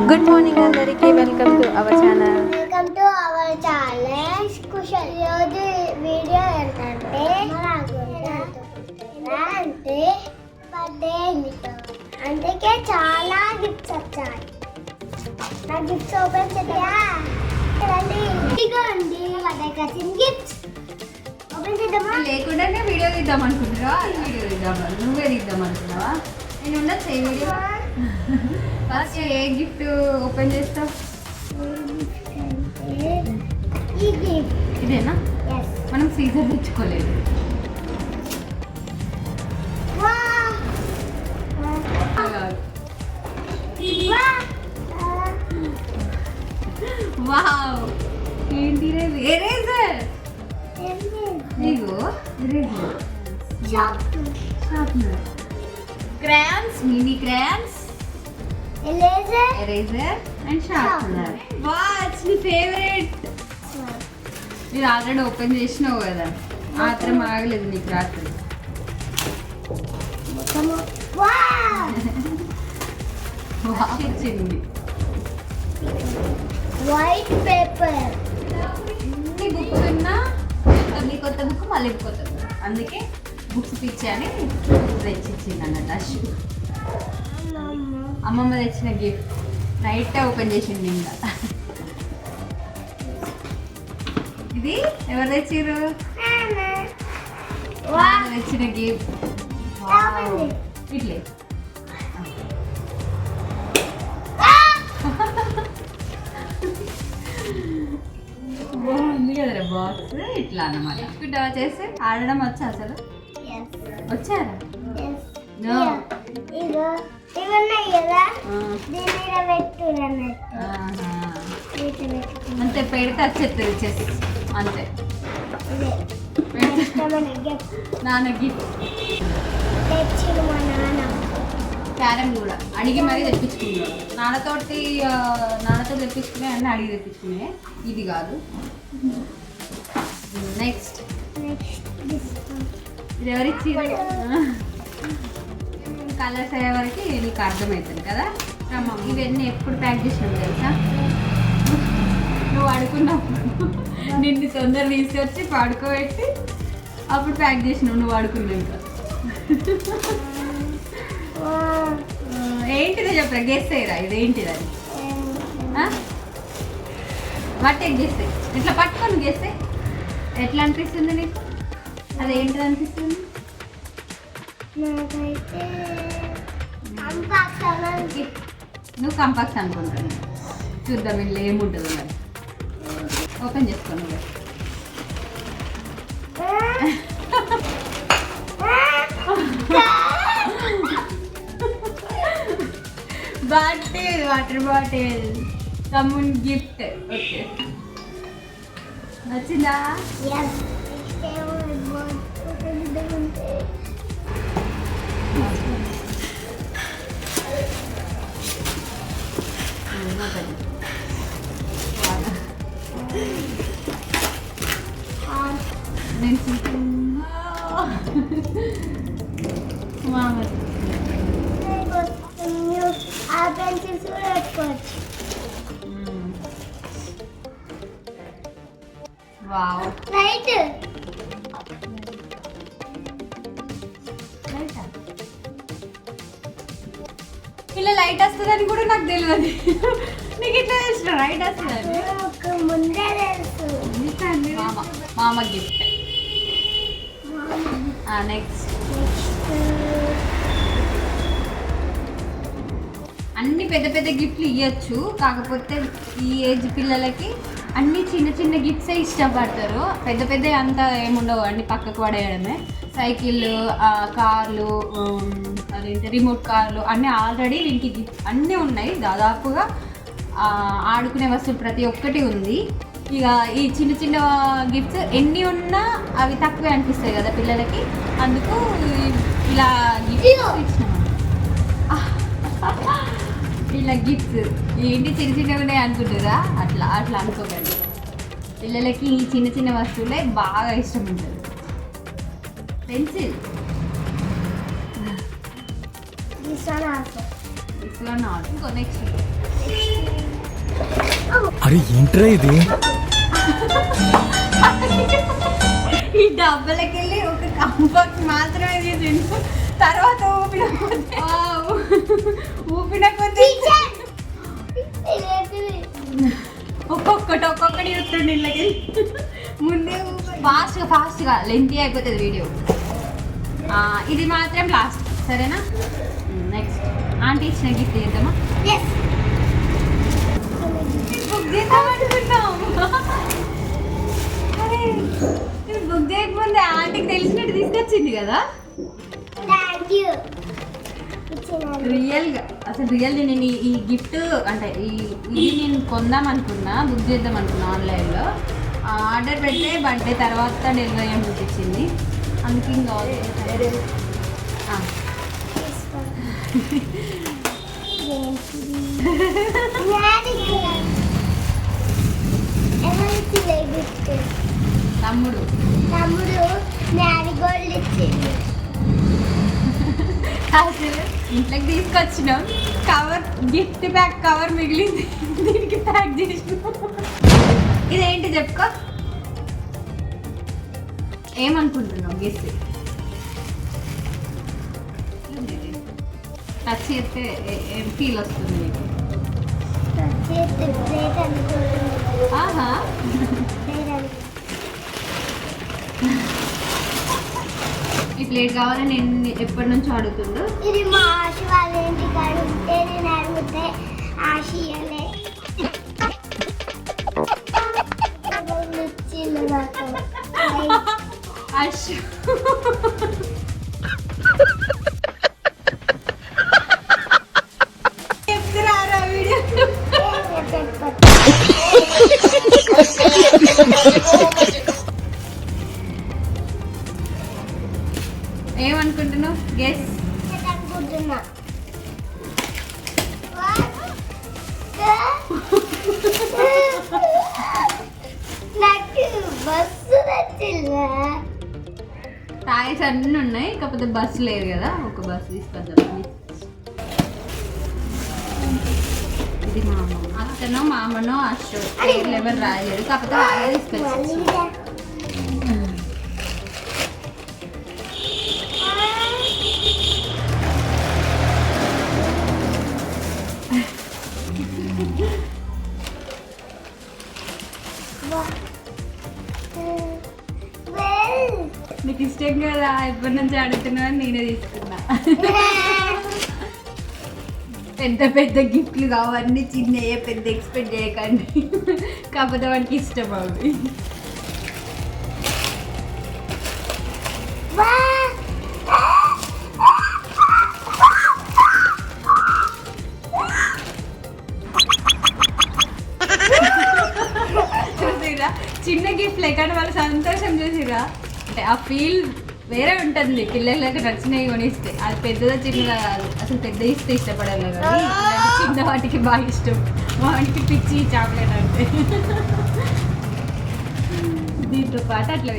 Good morning అందరికి, welcome to our channel. Kushal రోజు video ఏంటంటే బర్త్డే అందుకే చాలా గిఫ్ట్స్ వచ్చాయి. నా గిఫ్ట్స్ ఓపెన్ చేద్దా ఇదిగోండి గిఫ్ట్స్ ఓపెన్ చేద్దామా? లేకుండానే వీడియో తీద్దాం అనుకుంటున్నావా? వీడియో తీద్దామా? నువ్వే తీద్దాం అనుకున్నావా? నేను ఉండొచ్చు ఈ వీడియో. ఫస్ట్ ఏ గిఫ్ట్ ఓపెన్ చేస్తావు? ఇదేనా? మనం సీజర్ తెచ్చుకోలేదు. వావ్, ఏంటిదే? ఎరేజర్. ఇగో eraser, sharpener, crayons, mini crayons, eraser and sharpener. What's నీ ఫేవరెట్? మీరు ఆల్రెడీ ఓపెన్ చేసినావు కదా, మాత్రం ఆగలేదు నీకు రాత్రి. ఇచ్చింది వైట్ పేపర్. అన్ని బుక్స్ ఉన్నా మళ్ళీ కొత్త బుక్, మళ్ళీ కొత్త బుక్, అందుకే బుక్స్ పిచ్చాని తెచ్చిచ్చింది అన్నట్టు. అశు అమ్మమ్మ తెచ్చిన గిఫ్ట్ నైట్ ఓపెన్ చేసింది. ఇంకా ఇది ఎవరు తెచ్చిర్రు? తెచ్చిన గిఫ్ట్. ఇట్లే బాగుంది కదరా బాక్స్. ఇట్లా అన్నమాట. డ్రా చేసి ఆడడం వచ్చా అసలు? వచ్చారా? అంతే, పెడితే వచ్చేస్తుంది చెస్ అంతే. నాన్న గిఫ్ట్ క్యారమ్ కూడా అడిగి మరీ తెప్పించుకున్నాడు. నాన్నతో తెప్పించుకునే అన్నీ అడిగి తెప్పించుకునే, ఇది కాదు. నెక్స్ట్ ఇది ఎవరిచ్చి కలర్స్ అయ్యే వరకు నీకు అర్థమవుతుంది కదా. ఇవన్నీ ఎప్పుడు ప్యాక్ చేసినావు తెలుసా? నువ్వు అడుకున్నప్పుడు నిన్ను తొందర తీసుకొచ్చి పడుకోబెట్టి అప్పుడు ప్యాక్ చేసినావు. నువ్వు అడుకున్నాక ఏంటిదో చెప్పరా? గెస్ అయ్యరా ఇదేంటిది అని. వాటి గెస్ ఇట్లా పట్టుకొని గెస్ ఎట్లా అనిపిస్తుంది నీకు? అదేంటిది అనిపిస్తుంది? నువ్వు కంపాక్స్ అనుకుంటాను. చూద్దాం ఇంట్లో ఏముంటుందో మరి. ఓపెన్ చేసుకోండి. బాటిల్, వాటర్ బాటిల్, సమ్మున్ గిఫ్ట్. ఓకే, నచ్చిందా? Wow, right. ఇలా లైట్ వస్తుందని కూడా నాకు తెలియదు. నీకు ఇట్లా తెలిసిన రైట్ వస్తుందని? ముందే తెలుసు. మామ గిఫ్ట్. నెక్స్ట్ అన్ని పెద్ద పెద్ద గిఫ్ట్లు ఇవ్వచ్చు, కాకపోతే ఈ ఏజ్ పిల్లలకి అన్ని చిన్న చిన్న గిఫ్ట్సే ఇష్టపడతారు. పెద్ద పెద్ద అంతా ఏముండవు, అన్ని పక్కకు పడేయడమే. సైకిళ్ళు, కార్లు, అదేంటి రిమోట్ కార్లు అన్నీ ఆల్రెడీ వీటికి గిఫ్ట్ అన్నీ ఉన్నాయి. దాదాపుగా ఆడుకునే వస్తువులు ప్రతి ఒక్కటి ఉంది. ఇక ఈ చిన్న చిన్న గిఫ్ట్స్ ఎన్ని ఉన్నా అవి తక్కువే అనిపిస్తాయి కదా పిల్లలకి. అందుకు ఇలా గిఫ్ట్స్ ఇచ్చినాం. ఇలా గిఫ్ట్స్ ఏంటి చిన్న చిన్నగా ఉన్నాయి అనుకుంటారా? అట్లా అట్లా అనుకోకండి. పిల్లలకి ఈ చిన్న చిన్న వస్తువులే బాగా ఇష్టం ఉంటుంది. Pencil, this one also. This one also. Go next. అరే ఏంట్రా ఇది? ఈ డబ్బలకి వెళ్ళి ఒక కంఫర్ట్ మాత్రమే తీసిండు. తర్వాత ఊపిన కొద్ది ఒక్కొక్కటి చూస్తుండే ఇళ్ళకి ముందే ఫాస్ట్గా లెంతీ అయిపోతుంది వీడియో. ఇది మాత్రం లాస్ట్, సరేనా? నెక్స్ట్ ఆంటీ ఇచ్చిన గిఫ్ట్ చేద్దామా? బుక్ చేద్దాం అనుకున్నాం. అరే బుక్ చేయకముందే ఆంటీకి తెలిసినట్టు తీసుకొచ్చింది కదా. రియల్ నేను ఈ గిఫ్ట్ అంటే ఇది నేను కొందాం అనుకున్నా, బుక్ చేద్దాం అనుకున్నా ఆన్లైన్లో. ఆర్డర్ పెడితే బర్త్డే తర్వాత డెలివరీ అని చూపించింది. అందుకే ఇంకా తమ్ముడు మ్యారీగోల్డ్ ఇచ్చింది. అసలు ఇంట్లోకి తీసుకొచ్చినాం, కవర్ గిఫ్ట్ బ్యాగ్ కవర్ మిగిలింది, దీనికి ప్యాక్ చేసినాం. ఇదేంటి చెప్పుకో, ఏమనుకుంటున్నావు? గెస్ టచ్ చేస్తే ఏం ఫీల్ వస్తుంది నీకు? ఆహా, ఈ ప్లేట్ కావాలని నేను ఎప్పటి నుంచో అడుగుతుండు. ఇది మా ఆశ వాళ్ళ ఇంటి కాడ ఉంటే నేను అడిగితే ఆశయలే ఇచ్చిండు నాకు. అశ్శో. చెప్తురారా వీడియో? ఏమనుకుంటున్నావు? గెస్. అనుకుంటున్నా నాకు బస్సు నచ్చిందా? టాయ్స్ అన్నీ ఉన్నాయి, కాకపోతే బస్సు లేదు కదా, ఒక బస్సు తీసుకొద్దాం. ఇది మా అమ్మ, అత్తనో మామనో అశ్వ పేర్లు ఎవరు రాయలేదు, కాకపోతే వాళ్ళే తీసుకొచ్చి. నీకు ఇష్టం కదా, ఎప్పటి నుంచి అడుగుతున్నా నేనే తీసుకున్నా. పెద్ద పెద్ద గిఫ్ట్లు కావన్నీ చిన్నయ్యే, పెద్ద ఎక్స్పెక్ట్ చేయకండి, కాకపోతే వాడికి ఇష్టం అవి. చూసిరా, చిన్న గిఫ్ట్ లేకుండా వాళ్ళు సంతోషం చూసిరా, అంటే ఆ ఫీల్ వేరే ఉంటుంది. పిల్లలకి నచ్చినవి కొనిస్తే అది పెద్దదో చిన్నదా కాదు, అసలు పెద్ద ఇస్తే ఇష్టపడాలి కానీ ఇలాంటి చిన్న వాటికి బాగా ఇష్టం. వాటికి పిచ్చి చాక్లెట్ అంటే. దీంతో పాటు అట్లా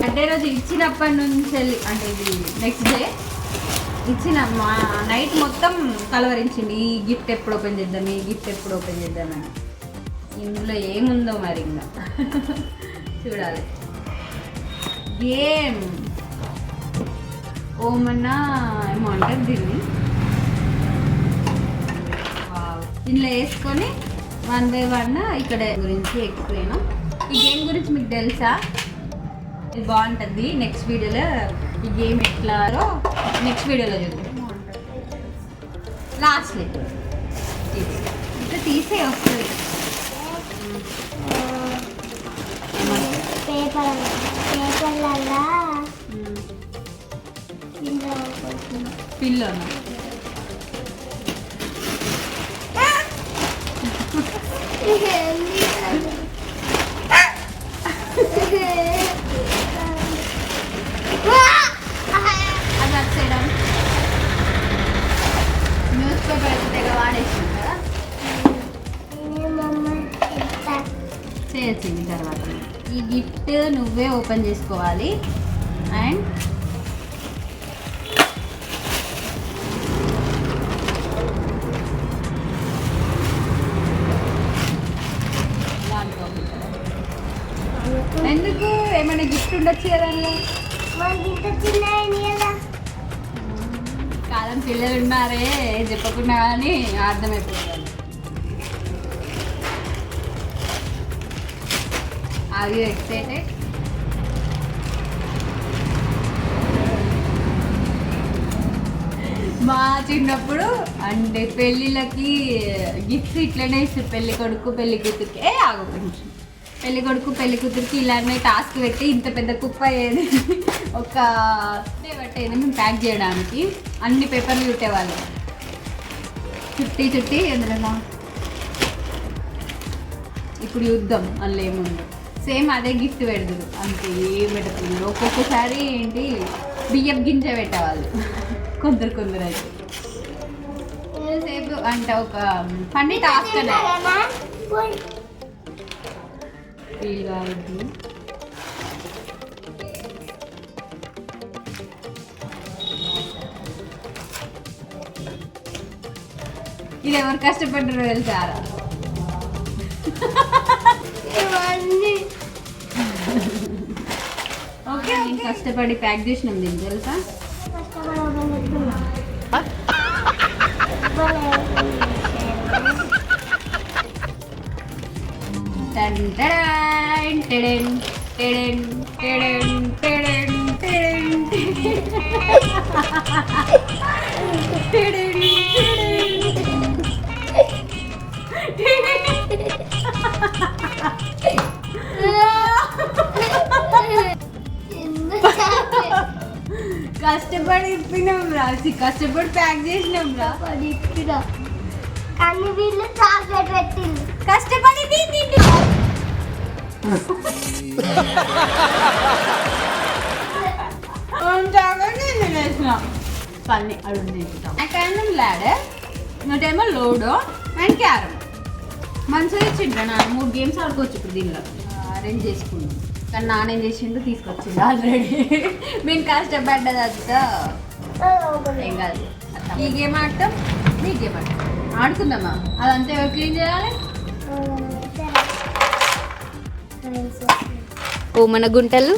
అంటే రోజు ఇచ్చినప్పటి నుంచి వెళ్ళి, అంటే ఇది నెక్స్ట్ డే ఇచ్చిన మా నైట్ మొత్తం కలవరించింది. ఈ గిఫ్ట్ ఎప్పుడు ఓపెన్ చేద్దాం, ఈ గిఫ్ట్ ఎప్పుడు ఓపెన్ చేద్దామని. ఇందులో ఏముందో మరి ఇంకా చూడాలి. గేమ్ ఓమన్నా ఏమో అంటారు దీన్ని. దీనిలో వేసుకొని 1 by 1 ఇక్కడ గురించి ఎక్స్ప్లెయిన్. ఈ గేమ్ గురించి మీకు తెలుసా? ఇది బాగుంటుంది. నెక్స్ట్ వీడియోలో ఈ గేమ్ ఎట్లారో నెక్స్ట్ వీడియోలో చూద్దాం. లాస్ట్లో ఇంకా తీసే వస్తుంది. పేపర్లలో పిల్లోనా? అది వచ్చేయడం న్యూస్ పేపర్ అయితే తెగ వాడేసింది కదా, చేయొచ్చింది. తర్వాత ఈ గిఫ్ట్ నువ్వే ఓపెన్ చేసుకోవాలి. అండ్ ఉండొచ్చు కదా అందులో. మనకి ఇంత చిన్న అయింది కదా. కాలం పిల్లలు ఉన్నారే చెప్పకుండా కానీ అర్థమైపోతుంది. Are you excited? మా చిన్నప్పుడు అంటే పెళ్ళిళ్ళకి గిఫ్ట్స్ ఇట్లనే ఇస్తారు. పెళ్లి కొడుకు పెళ్లి కూతురికి ఆగు కొంచెం. పెళ్లి కొడుకు పెళ్లి కూతురికి ఇలానే టాస్క్ పెట్టి ఇంత పెద్ద కుప్ప అయ్యేది. ఒక పట్టేది మేము ప్యాక్ చేయడానికి. అన్ని పేపర్లు చుట్టేవాళ్ళం. చుట్టి ఎందులో ఇప్పుడు యుద్ధం అందులో ఏముంది. సేమ్ అదే గిఫ్ట్ పెడదురు అంతే. ఏం పెడుతుంది ఒక్కొక్కసారి ఏంటి బియ్యం గింజ పెట్టేవాళ్ళు కొందరు అయితే. సేపు అంటే ఒక ఫన్నీ టాస్క్ అనే ఫీల్ కావద్దు. ఇది ఎవరు కష్టపడ్డారో తెలుసారా? ఓకే నేను కష్టపడి ప్యాక్ చేసినాం దీన్ని తెలుసా. కష్టపడి ఇప్పినాం రాసి, కష్టపడి ప్యాక్ చేసినాం రా. కానీ వీళ్ళు చాక్లెట్ పెట్టింది. కష్టపడి పని అడుగు క్యారమ్ ల్యాడర్, ఇంకోటేమో లోడో అండ్ క్యారమ్. మంచిగా ఇచ్చిండ్రా నా 3 గేమ్స్ ఆడుకోవచ్చు. ఇప్పుడు దీనిలో అరేంజ్ చేసుకున్నాం. కానీ నానేం చేసిండు తీసుకొచ్చిండు ఆల్రెడీ. మేము కష్టపడ్డదంతా ఏం కాదు. ఈ గేమ్ ఆడటం ఈ గేమ్ ఆడటం ఆడుకుందామా? అదంతా ఎవరు క్లీన్ చేయాలి? ఓ మన గుంటలు.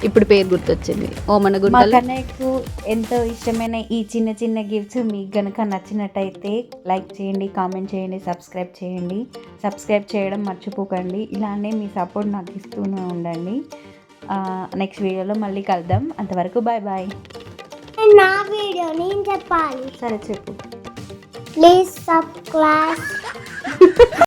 ఇప్పుడు పేరు గుర్తొచ్చింది. ఓ మన గుంటలు. కన్నయ్యకు ఎంతో ఇష్టమైన ఈ చిన్న చిన్న గిఫ్ట్స్ మీకు కనుక నచ్చినట్టయితే లైక్ చేయండి, కామెంట్ చేయండి, సబ్స్క్రైబ్ చేయడం మర్చిపోకండి. ఇలానే మీ సపోర్ట్ నాకు ఇస్తూనే ఉండండి. నెక్స్ట్ వీడియోలో మళ్ళీ కలుద్దాం. అంతవరకు బాయ్. నా వీడియో నేను చెప్పాలి. సరే చెప్పు. Please subscribe